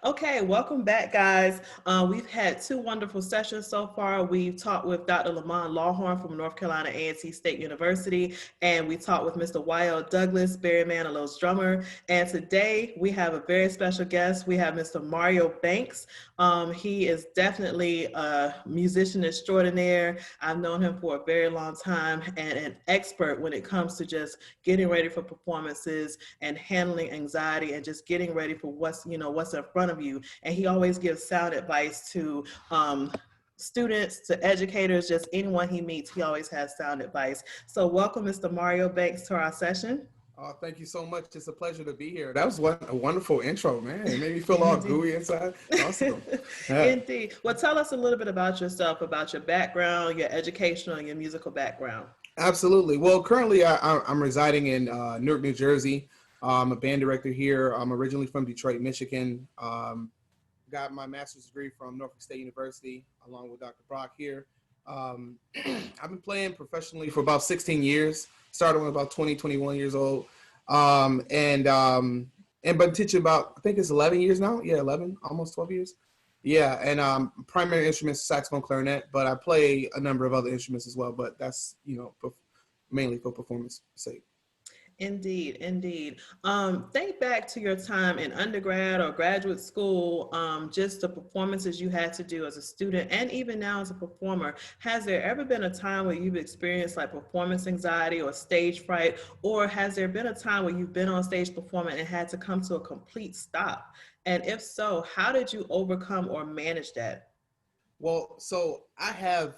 Okay, welcome back, guys. We've had two wonderful sessions so far. We've talked with Dr. Lamon Lawhorn from North Carolina A&T State University, and we talked with Mr. Douglas, Barry Manilow's drummer. And today we have a very special guest. We have Mr. Mario Banks. He is definitely a musician extraordinaire. I've known him for a very long time and an expert when it comes to just getting ready for performances and handling anxiety and just getting ready for what's in front of you. And he always gives sound advice to students, to educators, just anyone he meets. He always has sound advice. So welcome, Mr. Mario Banks, to our session. Oh, thank you so much. It's a pleasure to be here. That was a wonderful intro, man. It made me feel all gooey inside. Awesome. Yeah. Indeed. Well, tell us a little bit about yourself, about your background, your educational and your musical background. Absolutely. Well, currently I'm residing in Newark, New Jersey. I'm a band director here. I'm originally from Detroit, Michigan. Got my master's degree from Norfolk State University, along with Dr. Brock here. I've been playing professionally for about 16 years. Started when about 20, 21 years old. And been teaching about, I think it's 11 years now. Yeah, 11, almost 12 years. Yeah, and primary instruments, saxophone, clarinet, but I play a number of other instruments as well, but that's, mainly for performance sake. Indeed, indeed. Think back to your time in undergrad or graduate school, just the performances you had to do as a student and even now as a performer. Has there ever been a time where you've experienced like performance anxiety or stage fright, or has there been a time where you've been on stage performing and had to come to a complete stop? And if so, how did you overcome or manage that? Well, so I have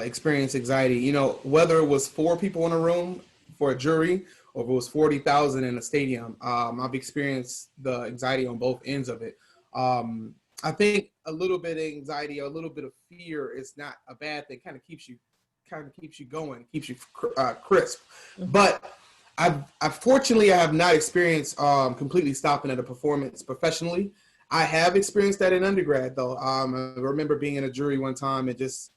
experienced anxiety, whether it was 4 people in a room for a jury or if it was 40,000 in a stadium. I've experienced the anxiety on both ends of it. I think a little bit of anxiety, a little bit of fear is not a bad thing. Kind of keeps you going, keeps you crisp. Mhm. But I fortunately I have not experienced completely stopping at a performance professionally. I have experienced that in undergrad though. I remember being in a jury one time and just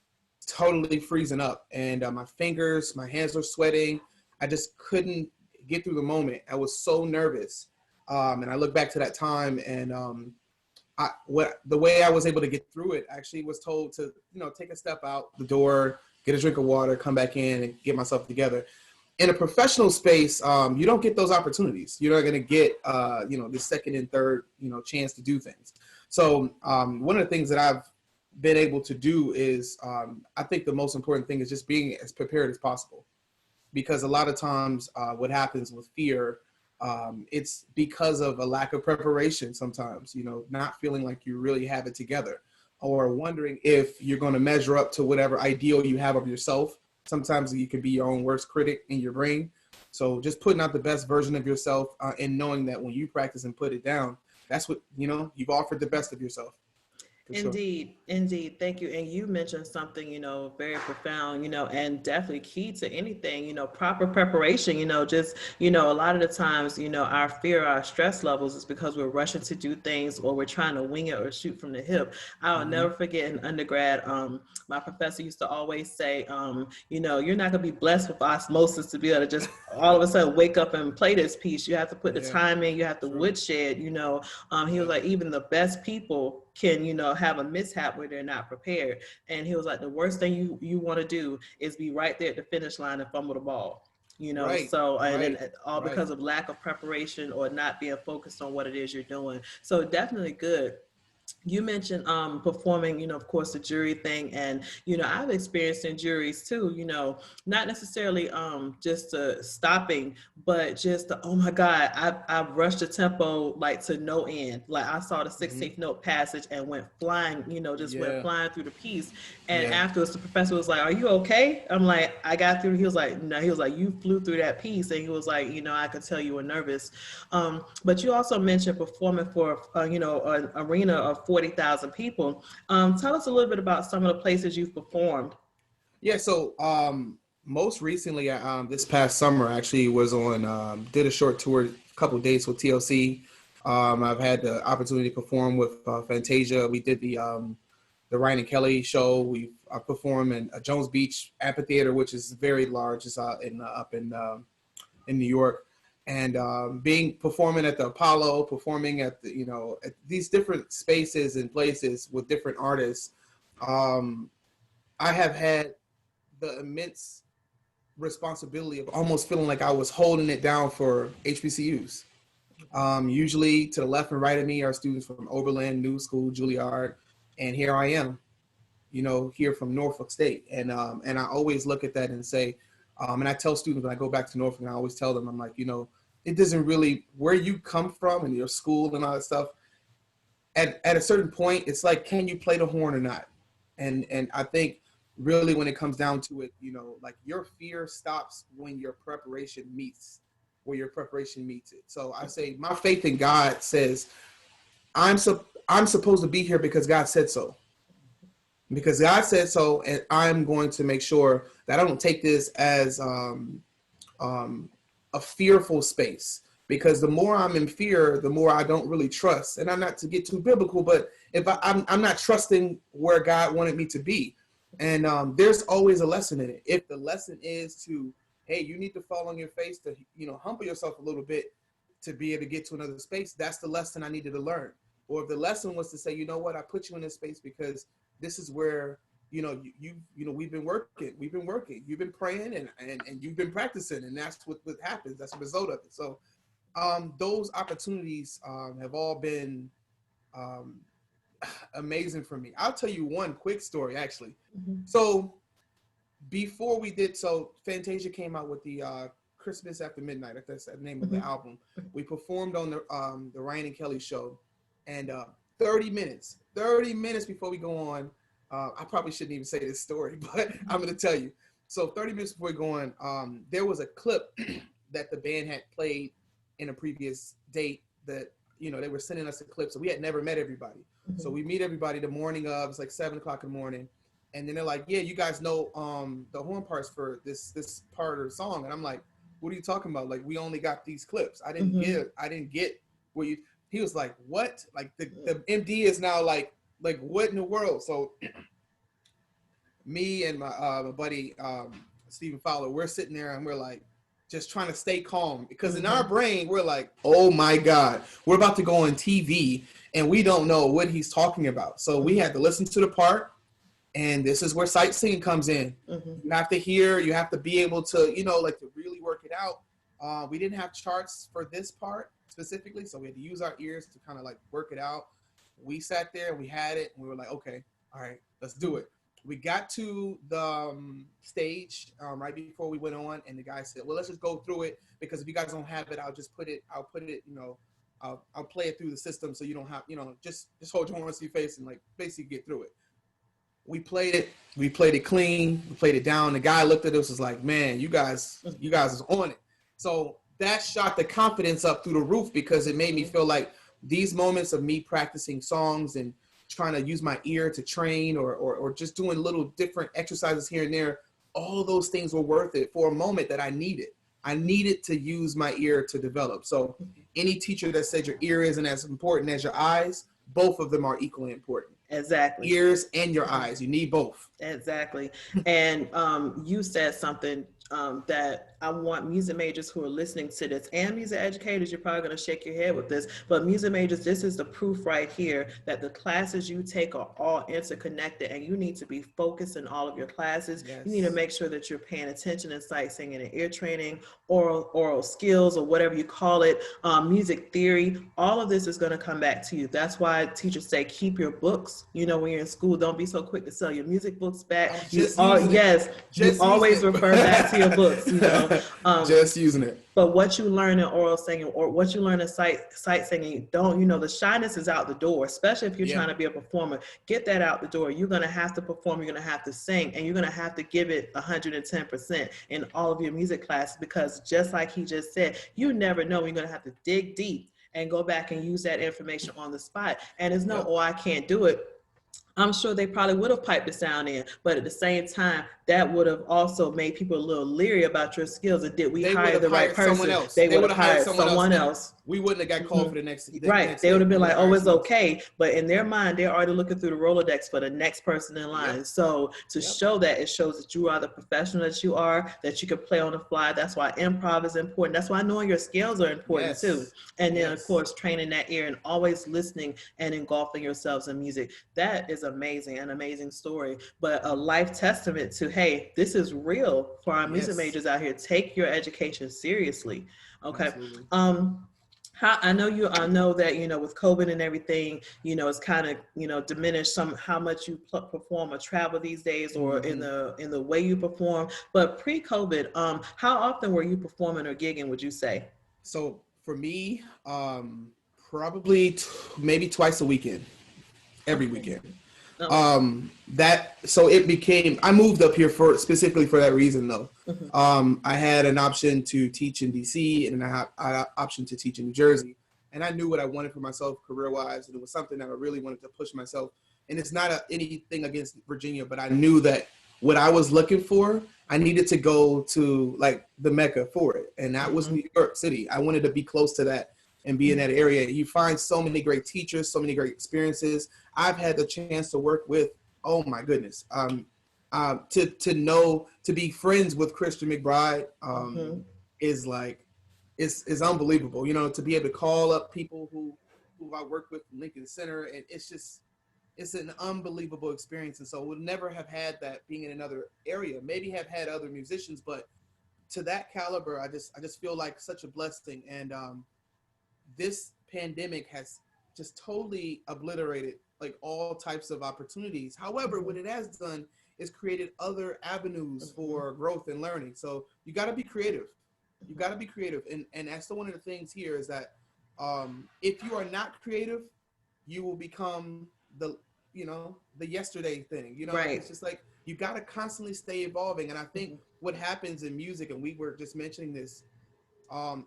totally freezing up, and my hands were sweating. I just couldn't get through the moment. I was so nervous. And I look back to that time, and the way I was able to get through it actually was told to, take a step out the door, get a drink of water, come back in and get myself together. In a professional space, you don't get those opportunities. You're not going to get, the second and third, chance to do things. So one of the things that I've been able to do is, I think the most important thing is just being as prepared as possible. Because a lot of times what happens with fear, it's because of a lack of preparation sometimes, not feeling like you really have it together, or wondering if you're going to measure up to whatever ideal you have of yourself. Sometimes you can be your own worst critic in your brain. So just putting out the best version of yourself and knowing that when you practice and put it down, that's what, you've offered the best of yourself. Indeed, indeed. Thank you. And you mentioned something, very profound, and definitely key to anything, proper preparation, just, a lot of the times, our fear, our stress levels is because we're rushing to do things or we're trying to wing it or shoot from the hip. I'll never forget in undergrad, my professor used to always say, you're not going to be blessed with osmosis to be able to just all of a sudden wake up and play this piece. You have to put the time in, you have to woodshed, he was like, even the best people can, have a mishap where they're not prepared. And he was like, the worst thing you want to do is be right there at the finish line and fumble the ball. And all because of lack of preparation or not being focused on what it is you're doing. So definitely good. You mentioned performing, of course, the jury thing. And, I've experienced in juries too, not necessarily just stopping, but just, oh my God, I've rushed the tempo like to no end. Like I saw the 16th note passage and went flying, went flying through the piece. And afterwards, the professor was like, are you okay? I'm like, I got through. He was like, no, he was like, you flew through that piece. And he was like, I could tell you were nervous. But you also mentioned performing for, an arena of 40,000 people. Tell us a little bit about some of the places you've performed. Yeah, so most recently, this past summer, actually was on, did a short tour, a couple of dates with TLC. I've had the opportunity to perform with Fantasia. We did the Ryan and Kelly show. We've performed in Jones Beach Amphitheater, which is very large. It's up in New York. And being performing at the Apollo, performing at the, at these different spaces and places with different artists, I have had the immense responsibility of almost feeling like I was holding it down for HBCUs. Usually to the left and right of me are students from Oberlin, New School, Juilliard, and here I am, here from Norfolk State. And I always look at that and say, and I tell students when I go back to Norfolk, and I always tell them, I'm like, it doesn't really, where you come from and your school and all that stuff, at a certain point, it's like, can you play the horn or not? And I think really when it comes down to it, like your fear stops when your preparation meets it. So I say my faith in God says, I'm supposed to be here because God said so. Because God said so, and I'm going to make sure that I don't take this as a fearful space. Because the more I'm in fear, the more I don't really trust. And I'm not to get too biblical, but if I'm not trusting where God wanted me to be. And there's always a lesson in it. If the lesson is to, hey, you need to fall on your face to, humble yourself a little bit to be able to get to another space, that's the lesson I needed to learn. Or if the lesson was to say, you know what, I put you in this space because this is where, we've been working, you've been praying and you've been practicing, and that's what happens. That's a result of it. So those opportunities have all been amazing for me. I'll tell you one quick story, actually. Mm-hmm. So before we did, Fantasia came out with the Christmas After Midnight, that's the name of the album. We performed on the Ryan and Kelly show, and 30 minutes before we go on, I probably shouldn't even say this story, but I'm going to tell you. So 30 minutes before we go on, there was a clip that the band had played in a previous date that, they were sending us a clip. So we had never met everybody. Mm-hmm. So we meet everybody the morning of, it's like 7:00 in the morning. And then they're like, yeah, you guys know the horn parts for this part of the song. And I'm like, what are you talking about? Like, we only got these clips. I didn't get what you, he was like, what? Like the MD is now like what in the world? So me and my buddy, Stephen Fowler, we're sitting there and we're like, just trying to stay calm, because in our brain, we're like, oh my God, we're about to go on TV and we don't know what he's talking about. So we had to listen to the part. And this is where sightseeing comes in. Mm-hmm. You have to hear, you have to be able to, to really work it out. We didn't have charts for this part specifically, so we had to use our ears to kind of like work it out. We sat there and we had it, and we were like, okay, all right, let's do it. We got to the stage right before we went on, and the guy said, well, let's just go through it, because if you guys don't have it, I'll put it, I'll play it through the system, so you don't have, just hold your horns to your face and like basically get through it. We played it clean, we played it down. The guy looked at us, was like, man, you guys is on it. So that shot the confidence up through the roof, because it made me feel like these moments of me practicing songs and trying to use my ear to train or just doing little different exercises here and there, all those things were worth it for a moment that I needed. I needed to use my ear to develop. So any teacher that said your ear isn't as important as your eyes, both of them are equally important. Exactly. Ears and your eyes. You need both. Exactly. And you said something that I want music majors who are listening to this, and music educators, you're probably going to shake your head with this, but music majors, this is the proof right here that the classes you take are all interconnected, and you need to be focused in all of your classes. Yes. You need to make sure that you're paying attention in sight singing and ear training, oral skills, or whatever you call it, music theory. All of this is going to come back to you. That's why teachers say keep your books. When you're in school, don't be so quick to sell your music books back. You always refer back to your books. Just using it. But what you learn in oral singing or what you learn in sight singing, the shyness is out the door, especially if you're trying to be a performer. Get that out the door. You're going to have to perform, you're going to have to sing, and you're going to have to give it 110% in all of your music classes, because just like he just said, you never know. You're going to have to dig deep and go back and use that information on the spot. And it's I can't do it. I'm sure they probably would have piped the sound in, but at the same time, that would have also made people a little leery about your skills. And did we They would hire have the right hired someone person? else. They They would would have have hired hired someone else, someone and else. we wouldn't have got called for the Right. next They would hit. have We been would like, have oh, hired it's someone else. okay. But in their mind, they're already looking through the Rolodex for the next person in line. Yep. So to Yep. show that, it shows that you are the professional that you are, that you can play on the fly. That's why improv is important. That's why knowing your skills are important too. Yes. And then, of Yes. course, training that ear and always listening and engulfing yourselves in music. That is amazing, an amazing story, but a life testament to, hey, this is real for our music Yes. majors out here. Take your education seriously. Okay. Absolutely. How I know you, I know that, with COVID and everything, it's kind of, diminished some how much you perform or travel these days, or in the way you perform. But pre-COVID, how often were you performing or gigging, would you say? So for me, probably maybe twice a weekend, every Okay. weekend. Okay. That so it became. I moved up here for specifically for that reason, though. Mhm. I had an option to teach in DC, and I had an option to teach in New Jersey, and I knew what I wanted for myself career wise, and it was something that I really wanted to push myself. And it's not anything against Virginia, but I knew that what I was looking for, I needed to go to like the Mecca for it, and that was Mhm. New York City. I wanted to be close to that and be in that area. You find so many great teachers, so many great experiences. I've had the chance to work with, oh my goodness, to know, to be friends with Christian McBride, Mhm. is like, is unbelievable. To be able to call up people who I worked with from Lincoln Center, and it's an unbelievable experience. And so would never have had that being in another area. Maybe have had other musicians, but to that caliber, I just feel like such a blessing. And this pandemic has just totally obliterated like all types of opportunities. However, what Mhm. it has done is created other avenues Mhm. for growth and learning. So you got to be creative. You got to be creative, and that's one of the things here is that if you are not creative, you will become the yesterday thing. Right. It's just like you got to constantly stay evolving. And I think Mhm. what happens in music, and we were just mentioning this,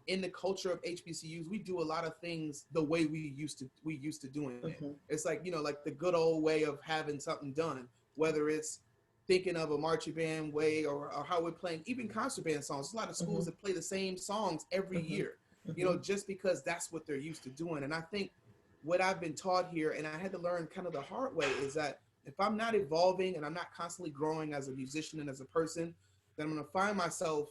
in the culture of HBCUs, we do a lot of things the way we used to doing it. Mhm. It's like like the good old way of having something done, whether it's thinking of a marching band way, or how we're playing even concert band songs. There's a lot of schools Mhm. that play the same songs every Mhm. year, Mhm. just because that's what they're used to doing. And I think what I've been taught here, and I had to learn kind of the hard way, is that if I'm not evolving and I'm not constantly growing as a musician and as a person, then I'm going to find myself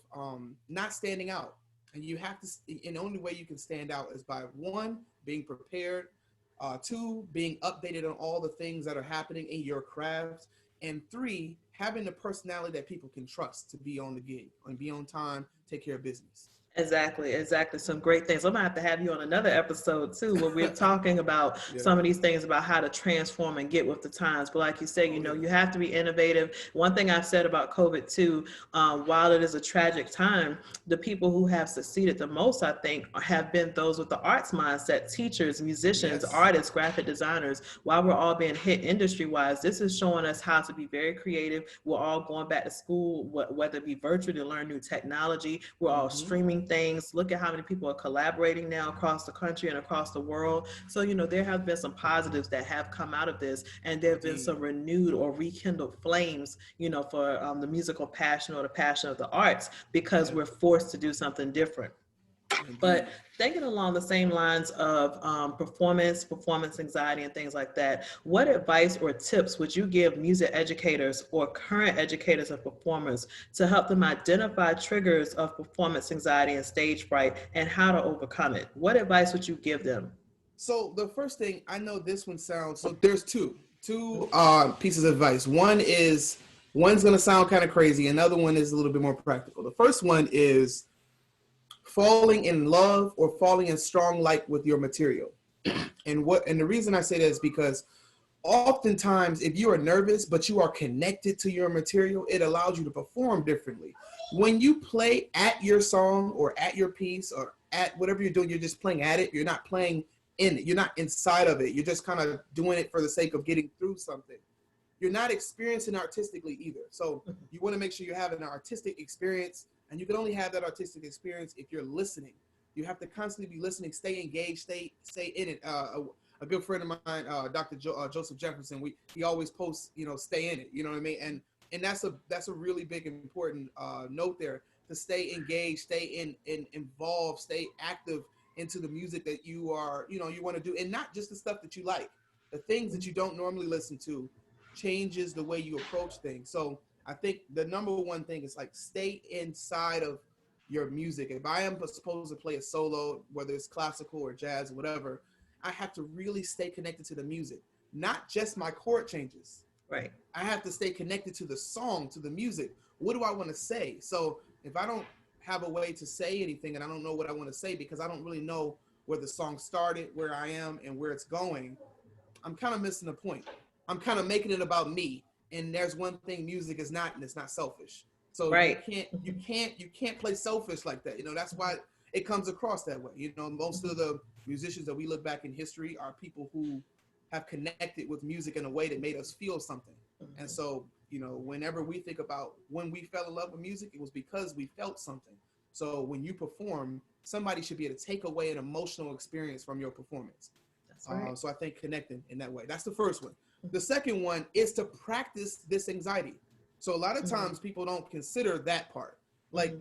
not standing out. And you have to, and the only way you can stand out is by one, being prepared, two, being updated on all the things that are happening in your craft, and three, having the personality that people can trust to be on the gig and be on time, take care of business. Exactly, exactly. Some great things. I'm gonna have to have you on another episode too, where we're talking about Yeah. some of these things about how to transform and get with the times. But like you said, Oh yeah. you have to be innovative. One thing I've said about COVID too, while it is a tragic time, the people who have succeeded the most, I think, have been those with the arts mindset: teachers, musicians, Yes. artists, graphic designers. While we're all being hit industry wise, this is showing us how to be very creative. We're all going back to school, whether it be virtual to learn new technology. We're all Mm-hmm. streaming things. Look at how many people are collaborating now across the country and across the world. So, there have been some positives that have come out of this, and there have been Indeed. some renewed or rekindled flames, for the musical passion or the passion of the arts, because Yep. we're forced to do something different. But Indeed. thinking along the same lines of performance anxiety, and things like that, what advice or tips would you give music educators or current educators of performers to help them identify triggers of performance anxiety and stage fright and how to overcome it? What advice would you give them? So the first thing, I know this one sounds, so there's two pieces of advice. One's gonna sound kind of crazy. Another one is a little bit more practical. The first one is falling in love or falling in strong light with your material. And the reason I say that is because oftentimes if you are nervous but you are connected to your material, it allows you to perform differently. When you play at your song or at your piece or at whatever you're doing, you're just playing at it. You're not playing in it. You're not inside of it. You're just kind of doing it for the sake of getting through something. You're not experiencing artistically either. So you want to make sure you have an artistic experience, and you can only have that artistic experience if you're listening. You have to constantly be listening, stay engaged, stay in it. A good friend of mine, Dr. Joseph Jefferson, he always posts, stay in it. You know what I mean? And that's a really big important note there, to stay engaged, stay in involved, stay active into the music that you want to do, and not just the stuff that you like. The things that you don't normally listen to changes the way you approach things. So I think the number one thing is like stay inside of your music. If I am supposed to play a solo, whether it's classical or jazz or whatever, I have to really stay connected to the music, not just my chord changes. Right. I have to stay connected to the song, to the music. What do I want to say? So if I don't have a way to say anything and I don't know what I want to say because I don't really know where the song started, where I am, and where it's going, I'm kind of missing the point. I'm kind of making it about me. And there's one thing music is not, and it's not selfish. So you Right. can't you can't you can't play selfish like that. That's why it comes across that way. Most of the musicians that we look back in history are people who have connected with music in a way that made us feel something. And so, whenever we think about when we fell in love with music, it was because we felt something. So when you perform, somebody should be able to take away an emotional experience from your performance. That's right. So I think connecting in that way. That's the first one. The second one is to practice this anxiety. So a lot of times people don't consider that part. Like,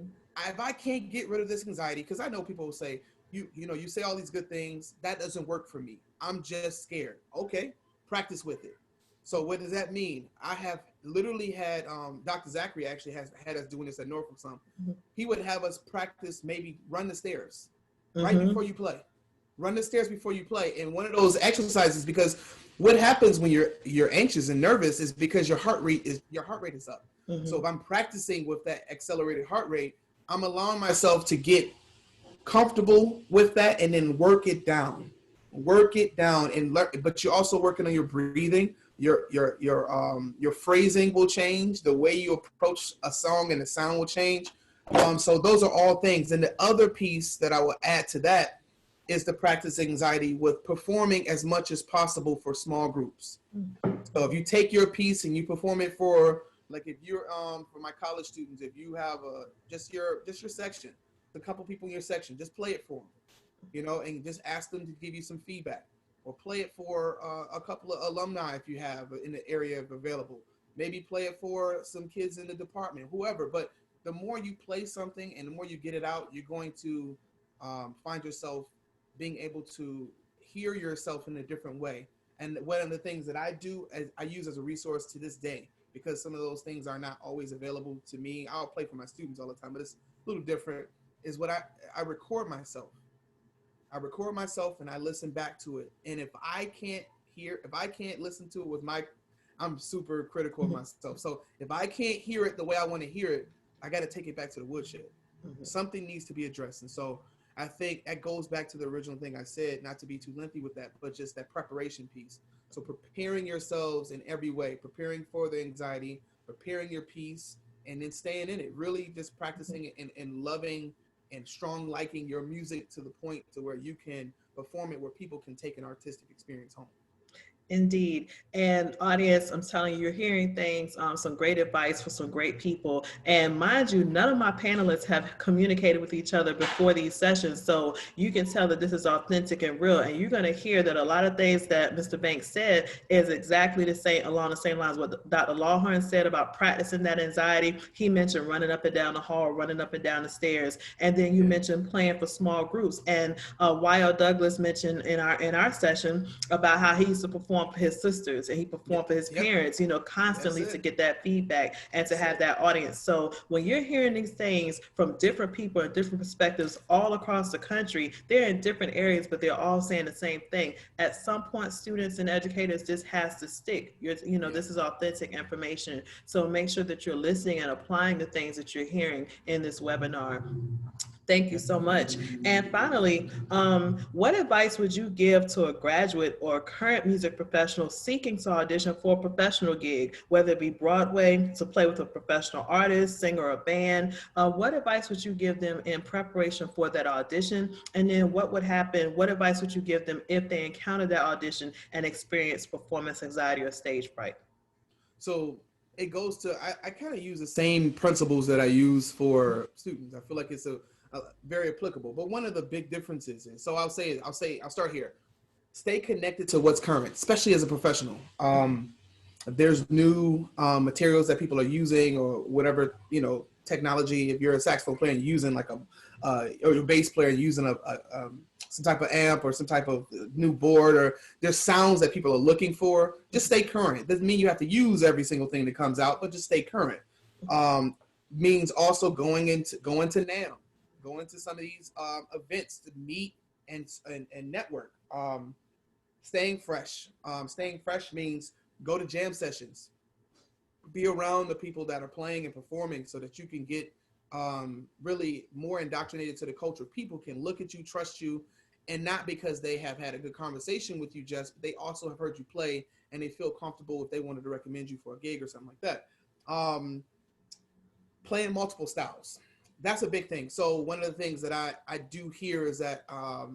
if I can't get rid of this anxiety, because I know people will say, you say all these good things, that doesn't work for me. I'm just scared. Okay, practice with it. So what does that mean? I have literally had Dr. Zachary actually has had us doing this at Norfolk some. He would have us practice, maybe run the stairs right before you play. Run the stairs before you play. And one of those exercises, because what happens when you're anxious and nervous is because your heart rate is up. So if I'm practicing with that accelerated heart rate, I'm allowing myself to get comfortable with that and then work it down. And learn, but you're also working on your breathing. Your phrasing will change. The way you approach a song and the sound will change. So those are all things. And the other piece that I will add to that is to practice anxiety with performing as much as possible for small groups. So if you take your piece and you perform it for, like, if you're for my college students, if you have just your section, a couple people in your section, just play it for them, and just ask them to give you some feedback, or play it for a couple of alumni if you have in the area available. Maybe play it for some kids in the department, whoever. But the more you play something and the more you get it out, you're going to find yourself being able to hear yourself in a different way. And one of the things that I use as a resource to this day, because some of those things are not always available to me. I'll play for my students all the time, but it's a little different, is what I record myself. I record myself and I listen back to it. And if I can't listen to it I'm super critical of myself. So if I can't hear it the way I want to hear it, I got to take it back to the woodshed. Something needs to be addressed. And so I think that goes back to the original thing I said, not to be too lengthy with that, but just that preparation piece. So preparing yourselves in every way, preparing for the anxiety, preparing your piece, and then staying in it, really just practicing and loving and strong liking your music to the point to where you can perform it, where people can take an artistic experience home. Indeed. And audience, I'm telling you, you're hearing things, some great advice for some great people. And mind you, none of my panelists have communicated with each other before these sessions. So you can tell that this is authentic and real. And you're going to hear that a lot of things that Mr. Banks said is exactly the same, along the same lines what Dr. Lawhorn said about practicing that anxiety. He mentioned running up and down the hall, running up and down the stairs. And then you mentioned playing for small groups. And Y.L. Douglas mentioned in our session about how he used to perform for his sisters and he performed for his parents, constantly to get that feedback and to have that audience. So when you're hearing these things from different people and different perspectives all across the country, they're in different areas, but they're all saying the same thing. At some point, students and educators, this has to stick. This is authentic information. So make sure that you're listening and applying the things that you're hearing in this webinar. Thank you so much. And finally, what advice would you give to a graduate or current music professional seeking to audition for a professional gig, whether it be Broadway, to play with a professional artist, singer, or band? What advice would you give them in preparation for that audition? And then what advice would you give them if they encounter that audition and experience performance anxiety or stage fright? So it goes to, I kind of use the same principles that I use for students. I feel like it's very applicable. But one of the big differences is, so I'll start here. Stay connected to what's current, especially as a professional. There's new materials that people are using, or whatever, technology. If you're a saxophone player and using like or your bass player using some type of amp or some type of new board, or there's sounds that people are looking for, just stay current. Doesn't mean you have to use every single thing that comes out, but just stay current. Means also going to NAMM, going to some of these events to meet and network. Staying fresh. Staying fresh means go to jam sessions, be around the people that are playing and performing, so that you can get really more indoctrinated to the culture. People can look at you, trust you, and not because they have had a good conversation with you, just they also have heard you play and they feel comfortable if they wanted to recommend you for a gig or something like that. Playing multiple styles, that's a big thing. So one of the things that I do here is that I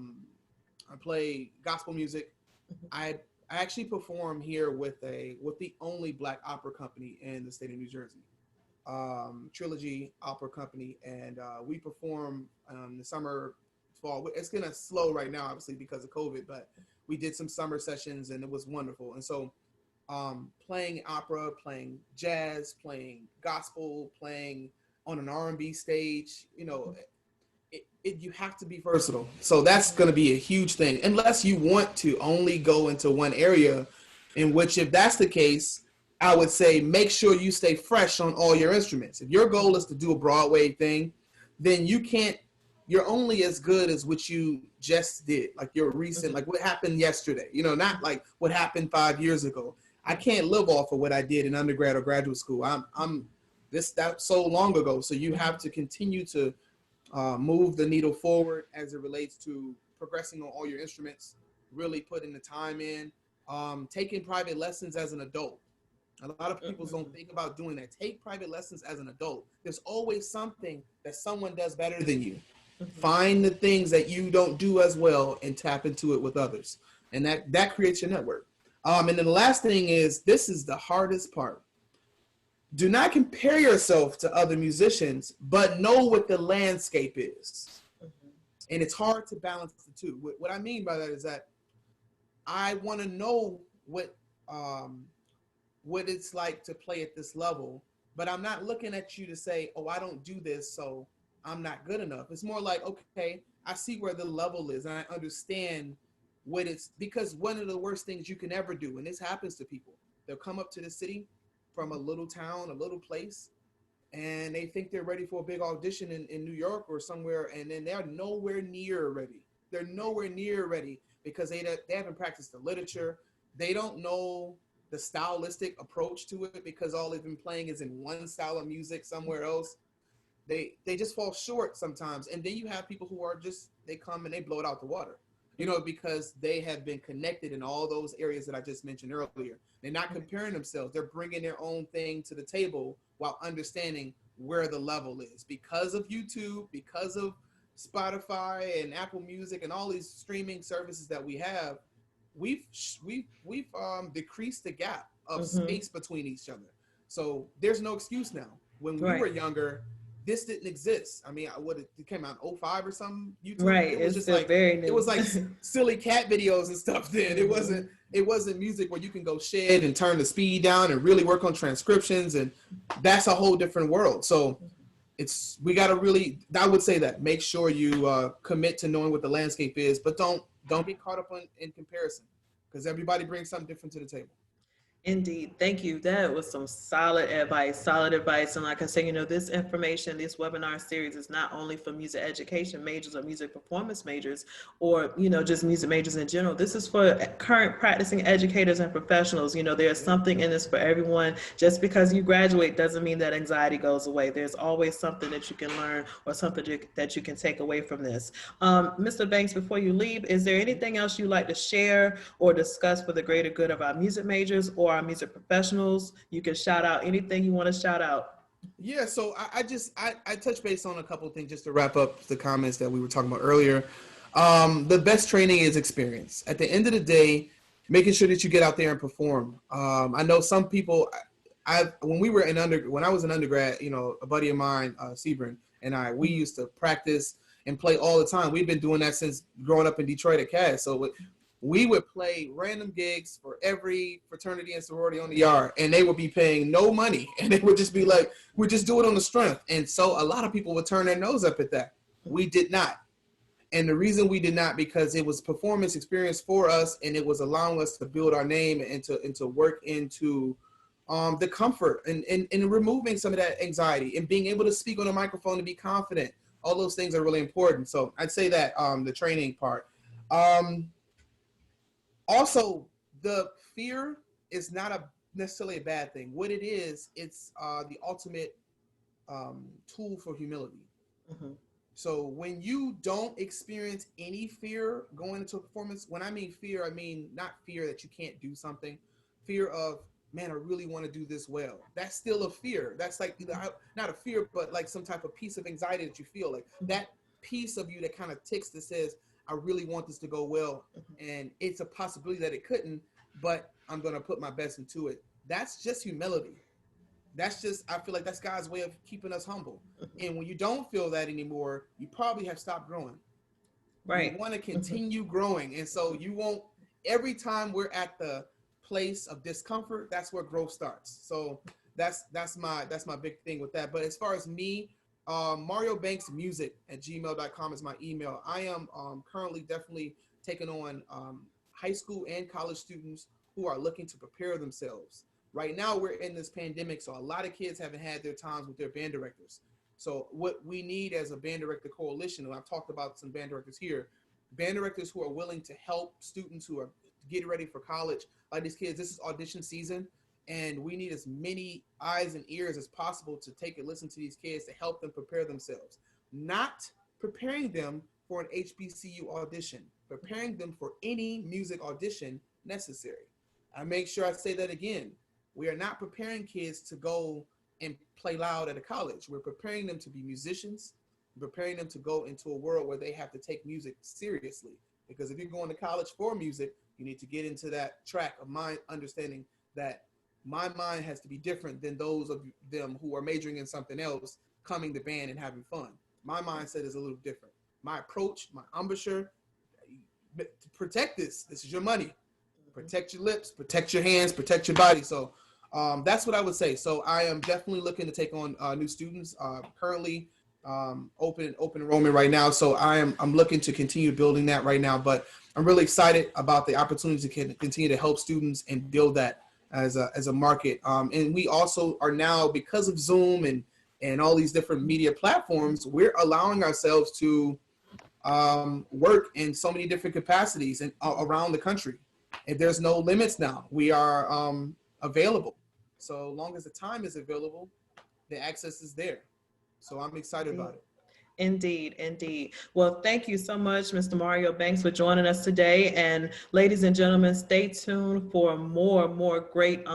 play gospel music. I actually perform here with the only Black opera company in the state of New Jersey, Trilogy Opera Company, and we perform the summer, fall. It's gonna slow right now, obviously because of COVID, but we did some summer sessions and it was wonderful. And so, playing opera, playing jazz, playing gospel, playing on an R&B stage, you have to be versatile. So that's going to be a huge thing, unless you want to only go into one area, in which, if that's the case, I would say make sure you stay fresh on all your instruments. If your goal is to do a Broadway thing, then you're only as good as what you just did, like your recent, like what happened yesterday, not like what happened 5 years ago. I can't live off of what I did in undergrad or graduate school. That's so long ago. So you have to continue to move the needle forward as it relates to progressing on all your instruments, really putting the time in, taking private lessons as an adult. A lot of people don't think about doing that. Take private lessons as an adult. There's always something that someone does better than you. Find the things that you don't do as well and tap into it with others. And that creates your network. And then the last thing is, this is the hardest part. Do not compare yourself to other musicians, but know what the landscape is. And it's hard to balance the two. What I mean by that is that I want to know what it's like to play at this level, but I'm not looking at you to say, oh, I don't do this, so I'm not good enough. It's more like, okay, I see where the level is, and I understand what it's, because one of the worst things you can ever do, and this happens to people, they'll come up to the city from a little town, a little place, and they think they're ready for a big audition in New York or somewhere, and then they're nowhere near ready. They're nowhere near ready because they haven't practiced the literature. They don't know the stylistic approach to it, because all they've been playing is in one style of music somewhere else. They just fall short sometimes. And then you have people who are just, they come and they blow it out the water, because they have been connected in all those areas that I just mentioned earlier. They're not comparing themselves. They're bringing their own thing to the table while understanding where the level is. Because of YouTube, because of Spotify and Apple Music and all these streaming services that we have, we've decreased the gap of space between each other. So there's no excuse now. When we were younger, this didn't exist. I mean, it came out in 2005 or something. YouTube. Right. It was just like very new. It was like silly cat videos and stuff then. It wasn't music where you can go shed and turn the speed down and really work on transcriptions, and that's a whole different world. So we got to really, I would say that make sure you commit to knowing what the landscape is, but don't get caught up in comparison, because everybody brings something different to the table. Indeed. Thank you. That was some solid advice. And like I said, this information, this webinar series is not only for music education majors or music performance majors, or, just music majors in general. This is for current practicing educators and professionals. There's something in this for everyone. Just because you graduate doesn't mean that anxiety goes away. There's always something that you can learn or something that you can take away from this. Mr. Banks, before you leave, is there anything else you'd like to share or discuss for the greater good of our music majors or our music professionals? You can shout out anything you want to shout out. Yeah, so I touch base on a couple of things just to wrap up the comments that we were talking about earlier. The best training is experience. At the end of the day, making sure that you get out there and perform. I know some people, when I was an undergrad, a buddy of mine, Sebring, and we used to practice and play all the time. We've been doing that since growing up in Detroit at CAS. So we would play random gigs for every fraternity and sorority on the yard, and they would be paying no money, and they would just be like, we just do it on the strength. And so a lot of people would turn their nose up at that. We did not. And the reason we did not, because it was performance experience for us, and it was allowing us to build our name and to work into the comfort and removing some of that anxiety and being able to speak on a microphone and be confident. All those things are really important. So I'd say that the training part. Also, the fear is not necessarily a bad thing. What it is, it's the ultimate tool for humility. Mm-hmm. So when you don't experience any fear going into a performance, when I mean fear, I mean not fear that you can't do something, fear of, man, I really want to do this well. That's still a fear. That's like not a fear, but like some type of piece of anxiety that you feel, like that piece of you that kind of ticks that says, I really want this to go well. And it's a possibility that it couldn't, but I'm going to put my best into it. That's just humility. That's just, I feel like that's God's way of keeping us humble. And when you don't feel that anymore, you probably have stopped growing. Right. You want to continue growing. And so you won't, every time we're at the place of discomfort, that's where growth starts. So that's my big thing with that. But as far as me, MarioBanksMusic@gmail.com is my email. I am currently definitely taking on high school and college students who are looking to prepare themselves. Right now we're in this pandemic, so a lot of kids haven't had their times with their band directors. So what we need as a band director coalition, and I've talked about some band directors here, band directors who are willing to help students who are getting ready for college, like these kids. This is audition season, and we need as many eyes and ears as possible to take and listen to these kids to help them prepare themselves. Not preparing them for an HBCU audition, preparing them for any music audition necessary. I make sure I say that again. We are not preparing kids to go and play loud at a college. We're preparing them to be musicians, preparing them to go into a world where they have to take music seriously. Because if you're going to college for music, you need to get into that track of mind, understanding that my mind has to be different than those of them who are majoring in something else, coming to band and having fun. My mindset is a little different. My approach, my embouchure, to protect this. This is your money. Protect your lips, protect your hands, protect your body. So that's what I would say. So I am definitely looking to take on new students. Currently open enrollment right now. So I'm looking to continue building that right now. But I'm really excited about the opportunity to continue to help students and build that as a market. And we also are now, because of Zoom and all these different media platforms, we're allowing ourselves to work in so many different capacities and around the country. And there's no limits now. We are available. So long as the time is available, the access is there. So I'm excited about it. Indeed, indeed. Well, thank you so much, Mr. Mario Banks, for joining us today. And ladies and gentlemen, stay tuned for more great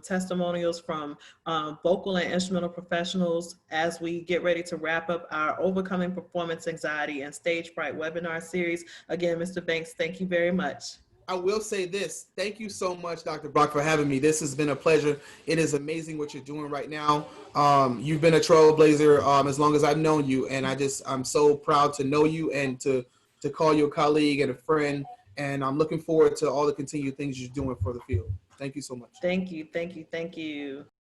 testimonials from vocal and instrumental professionals as we get ready to wrap up our Overcoming Performance Anxiety and Stage Fright webinar series. Again, Mr. Banks, thank you very much. I will say this. Thank you so much, Dr. Brock, for having me. This has been a pleasure. It is amazing what you're doing right now. You've been a trailblazer as long as I've known you, and I'm so proud to know you and to call you a colleague and a friend. And I'm looking forward to all the continued things you're doing for the field. Thank you so much. Thank you.